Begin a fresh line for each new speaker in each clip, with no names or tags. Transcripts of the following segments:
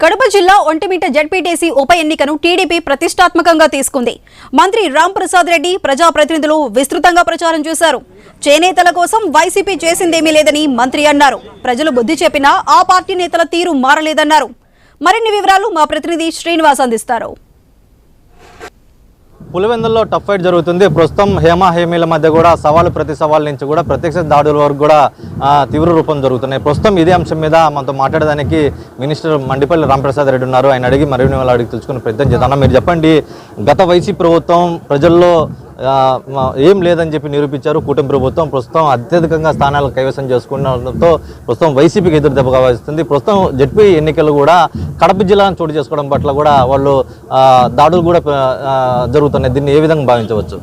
కడప జిల్లా ఒంటిమిట్ట జడ్పీటీసీ ఉప ఎన్నికను టీడీపీ ప్రతిష్టాత్మకంగా తీసుకుంది. మంత్రి రాంప్రసాద్ రెడ్డి ప్రజాప్రతినిధులు విస్తృతంగా ప్రచారం చేశారు. చేనేతల కోసం వైసీపీ చేసిందేమీ లేదని మంత్రి అన్నారు. ప్రజలు బుద్ధి చెప్పినా ఆ పార్టీ నేతల తీరు మారలేదన్నారు. మరిన్ని వివరాలు మా ప్రతినిధి శ్రీనివాస్ అందిస్తారు.
పులివెందుల్లో టఫ్ ఫైట్ జరుగుతుంది. ప్రస్తుతం హేమీల మధ్య కూడా సవాలు ప్రతి సవాల్ నుంచి కూడా ప్రత్యక్ష దాడుల వరకు కూడా తీవ్ర రూపం జరుగుతున్నాయి. ప్రస్తుతం ఇదే అంశం మీద మనతో మాట్లాడడానికి మినిస్టర్ మండిపల్లి రాంప్రసాద్ రెడ్డి ఉన్నారు. ఆయన అడిగి మరిన్ని వాళ్ళు అడిగి తెలుసుకుని ప్రయత్నం చేద్దాం. మీరు చెప్పండి, గత వైసీపీ ప్రభుత్వం ప్రజల్లో ఏం లేదని చెప్పి నిరూపించారు. కూటమి ప్రభుత్వం ప్రస్తుతం అత్యధికంగా స్థానాలు కైవసం చేసుకున్నతో ప్రస్తుతం వైసీపీకి ఎదురు దెబ్బగా వస్తుంది. ప్రస్తుతం జడ్పీ ఎన్నికలు కూడా కడప జిల్లాను చోటు చేసుకోవడం పట్ల కూడా వాళ్ళు దాడులు కూడా జరుగుతున్నాయి. దీన్ని ఏ విధంగా భావించవచ్చు?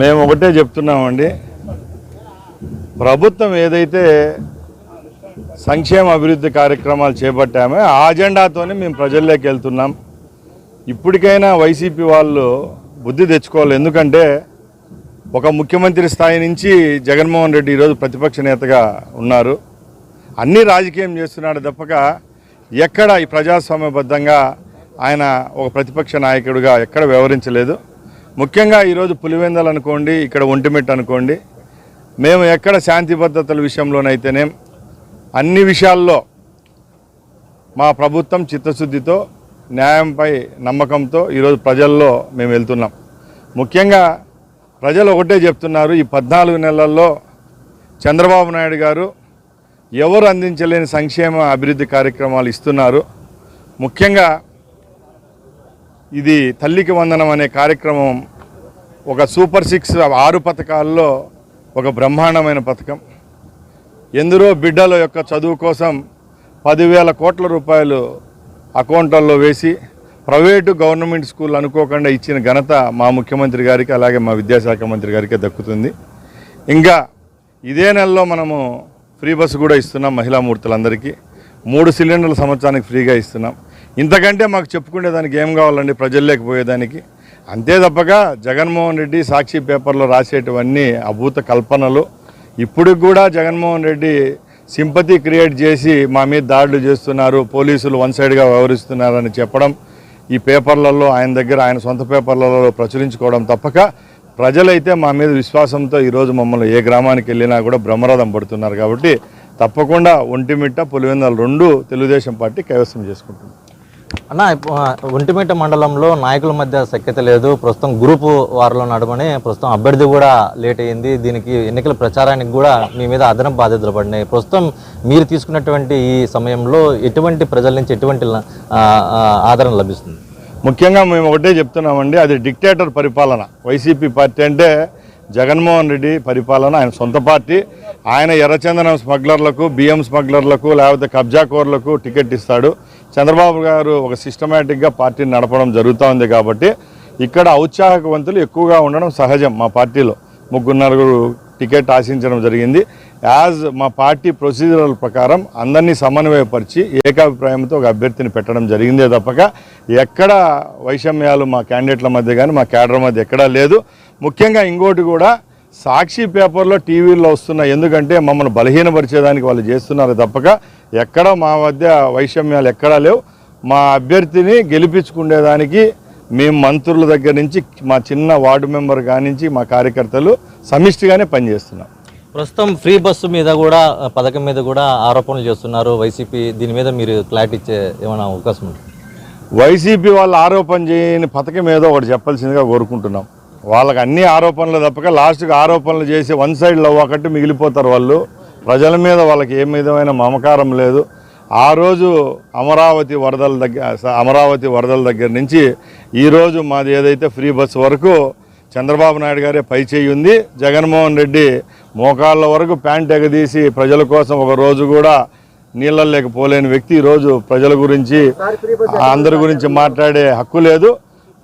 మేము ఒకటే చెప్తున్నామండి, ప్రభుత్వం ఏదైతే సంక్షేమ అభివృద్ధి కార్యక్రమాలు చేపట్టామో ఆ అజెండాతోనే మేము ప్రజల్లోకి వెళ్తున్నాం. ఇప్పటికైనా వైసీపీ వాళ్ళు బుద్ధి తెచ్చుకోవాలి. ఎందుకంటే ఒక ముఖ్యమంత్రి స్థాయి నుంచి జగన్మోహన్ రెడ్డి ఈరోజు ప్రతిపక్ష నేతగా ఉన్నారు. అన్ని రాజకీయం చేస్తున్నాడు తప్పక ఎక్కడ ఈ ప్రజాస్వామ్యబద్ధంగా ఆయన ఒక ప్రతిపక్ష నాయకుడిగా ఎక్కడ వ్యవహరించలేదు. ముఖ్యంగా ఈరోజు పులివెందలు అనుకోండి, ఇక్కడ ఒంటిమిట్ట అనుకోండి, మేము ఎక్కడ శాంతి భద్రతల విషయంలోనైతేనే అన్ని విషయాల్లో మా ప్రభుత్వం చిత్తశుద్ధితో న్యాయంపై నమ్మకంతో ఈరోజు ప్రజల్లో మేము వెళ్తున్నాం. ముఖ్యంగా ప్రజలు ఒకటే చెప్తున్నారు, ఈ 14 నెలల్లో చంద్రబాబు నాయుడు గారు ఎవరు అందించలేని సంక్షేమ అభివృద్ధి కార్యక్రమాలు ఇస్తున్నారు. ముఖ్యంగా ఇది తల్లికి వందనం అనే కార్యక్రమం ఒక సూపర్ 6 పథకాల్లో ఒక బ్రహ్మాండమైన పథకం. ఎందరో బిడ్డల యొక్క చదువు కోసం 10,000 కోట్ల రూపాయలు అకౌంట్లలో వేసి ప్రైవేటు గవర్నమెంట్ స్కూల్ అనుకోకుండా ఇచ్చిన ఘనత మా ముఖ్యమంత్రి గారికి అలాగే మా విద్యాశాఖ మంత్రి గారికి దక్కుతుంది. ఇంకా ఇదే నెలలో మనము ఫ్రీ బస్సు కూడా ఇస్తున్నాం. మహిళా మూర్తులందరికీ 3 సిలిండర్ల సంవత్సరానికి ఫ్రీగా ఇస్తున్నాం. ఇంతకంటే మాకు చెప్పుకునేదానికి ఏం కావాలండి ప్రజల్లోకి పోయేదానికి? అంతే తప్పగా జగన్మోహన్ రెడ్డి సాక్షి పేపర్లో రాసేటివన్నీ అభూత కల్పనలు. ఇప్పుడు కూడా జగన్మోహన్ రెడ్డి సింపతి క్రియేట్ చేసి మా మీద దాడులు చేస్తున్నారు, పోలీసులు వన్ సైడ్గా వ్యవహరిస్తున్నారని చెప్పడం, ఈ పేపర్లలో ఆయన సొంత పేపర్లలో ప్రచురించుకోవడం తప్పక ప్రజలైతే మా మీద విశ్వాసంతో ఈరోజు మమ్మల్ని ఏ గ్రామానికి వెళ్ళినా కూడా బ్రహ్మరథం పడుతున్నారు. కాబట్టి తప్పకుండా ఒంటిమిట్ట పులివెందులు 2 తెలుగుదేశం పార్టీ కైవసం చేసుకుంటుంది.
అన్న, ఒంటిమిట్ట మండలంలో నాయకుల మధ్య సఖ్యత లేదు. ప్రస్తుతం గ్రూపు వారిలో నడమని ప్రస్తుతం అభ్యర్థి కూడా లేట్ అయ్యింది. దీనికి ఎన్నికల ప్రచారానికి కూడా మీ మీద అదనపు బాధ్యతలు పడినాయి. ప్రస్తుతం మీరు తీసుకున్నటువంటి ఈ సమయంలో ఎటువంటి ప్రజల నుంచి ఎటువంటి ఆదరణ లభిస్తుంది?
ముఖ్యంగా మేము ఒకటే చెప్తున్నామండి, అది డిక్టేటర్ పరిపాలన. వైసీపీ పార్టీ అంటే జగన్మోహన్ రెడ్డి పరిపాలన, ఆయన సొంత పార్టీ. ఆయన ఎర్రచందనం స్మగ్లర్లకు, బియ్యం స్మగ్లర్లకు, లేకపోతే కబ్జాకోర్లకు టికెట్ ఇస్తాడు. చంద్రబాబు గారు ఒక సిస్టమేటిక్గా పార్టీని నడపడం జరుగుతూ ఉంది. కాబట్టి ఇక్కడ ఔత్సాహకవంతులు ఎక్కువగా ఉండడం సహజం. మా పార్టీలో 3-4 టికెట్ ఆశించడం జరిగింది. మా పార్టీ ప్రొసీజరల్ ప్రకారం అందరినీ సమన్వయపరిచి ఏకాభిప్రాయంతో ఒక అభ్యర్థిని పెట్టడం జరిగిందే తప్పక ఎక్కడ వైషమ్యాలు మా క్యాండిడేట్ల మధ్య కానీ మా క్యాడర్ మధ్య ఎక్కడా లేదు. ముఖ్యంగా ఇంకోటి కూడా సాక్షి పేపర్లో టీవీల్లో వస్తున్న, ఎందుకంటే మమ్మల్ని బలహీనపరిచేదానికి వాళ్ళు చేస్తున్నారు తప్పక ఎక్కడ మా మధ్య వైషమ్యాలు ఎక్కడా లేవు. మా అభ్యర్థిని గెలిపించుకునేదానికి మేము మంత్రుల దగ్గర నుంచి మా చిన్న వార్డు మెంబర్ కానించి మా కార్యకర్తలు సమిష్టిగానే పనిచేస్తున్నాం.
ప్రస్తుతం ఫ్రీ బస్సు మీద కూడా పథకం మీద కూడా ఆరోపణలు చేస్తున్నారు వైసీపీ. దీని మీద మీరు క్లారిటీ ఇచ్చే ఏమైనా అవకాశం ఉంది?
వైసీపీ వాళ్ళు ఆరోపణ చేయని పథకం ఏదో ఒకటి చెప్పాల్సిందిగా కోరుకుంటున్నాం. వాళ్ళకి అన్ని ఆరోపణలు తప్పక లాస్ట్కి ఆరోపణలు చేసి వన్ సైడ్ లవ్ ఒకటి మిగిలిపోతారు. వాళ్ళు ప్రజల మీద వాళ్ళకి ఏ విధమైన మమకారం లేదు. ఆ రోజు అమరావతి వరదల దగ్గర నుంచి ఈరోజు మాది ఏదైతే ఫ్రీ బస్సు వరకు చంద్రబాబు నాయుడు గారే పై చేయి ఉంది. జగన్మోహన్ రెడ్డి మోకాళ్ళ వరకు ప్యాంట్ ఎగదీసి ప్రజల కోసం ఒక రోజు కూడా నీళ్ళల్లోకి పోలేని వ్యక్తి ఈరోజు ప్రజల గురించి అందరి గురించి మాట్లాడే హక్కు లేదు.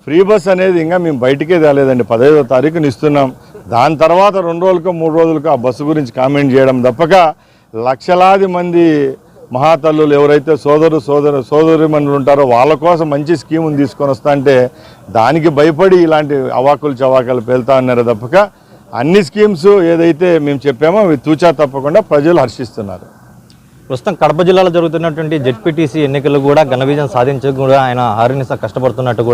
ఫ్రీ బస్ అనేది ఇంకా మేము బయటికే తేలేదండి. 15వ తారీఖున ఇస్తున్నాం. దాని తర్వాత 2 రోజులకో 3 రోజులకో ఆ బస్సు గురించి కామెంట్ చేయడం తప్పక లక్షలాది మంది మహాతల్లులు ఎవరైతే సోదరిమణులు ఉంటారో వాళ్ళ కోసం మంచి స్కీముని తీసుకొని వస్తా అంటే దానికి భయపడి ఇలాంటి అవాకులు చవాకులు పేలుతా ఉన్నారు తప్పక అన్ని స్కీమ్స్ ఏదైతే మేము చెప్పామో అవి తూచా తప్పకుండా ప్రజలు హర్షిస్తున్నారు.
ప్రస్తుతం కడప జిల్లాలో జరుగుతున్నటువంటి జెడ్పీటీసీ ఎన్నికలు కూడా ఘన విజయం సాధించ కూడా ఆయన హరినిస కష్టపడుతున్నట్టు కూడా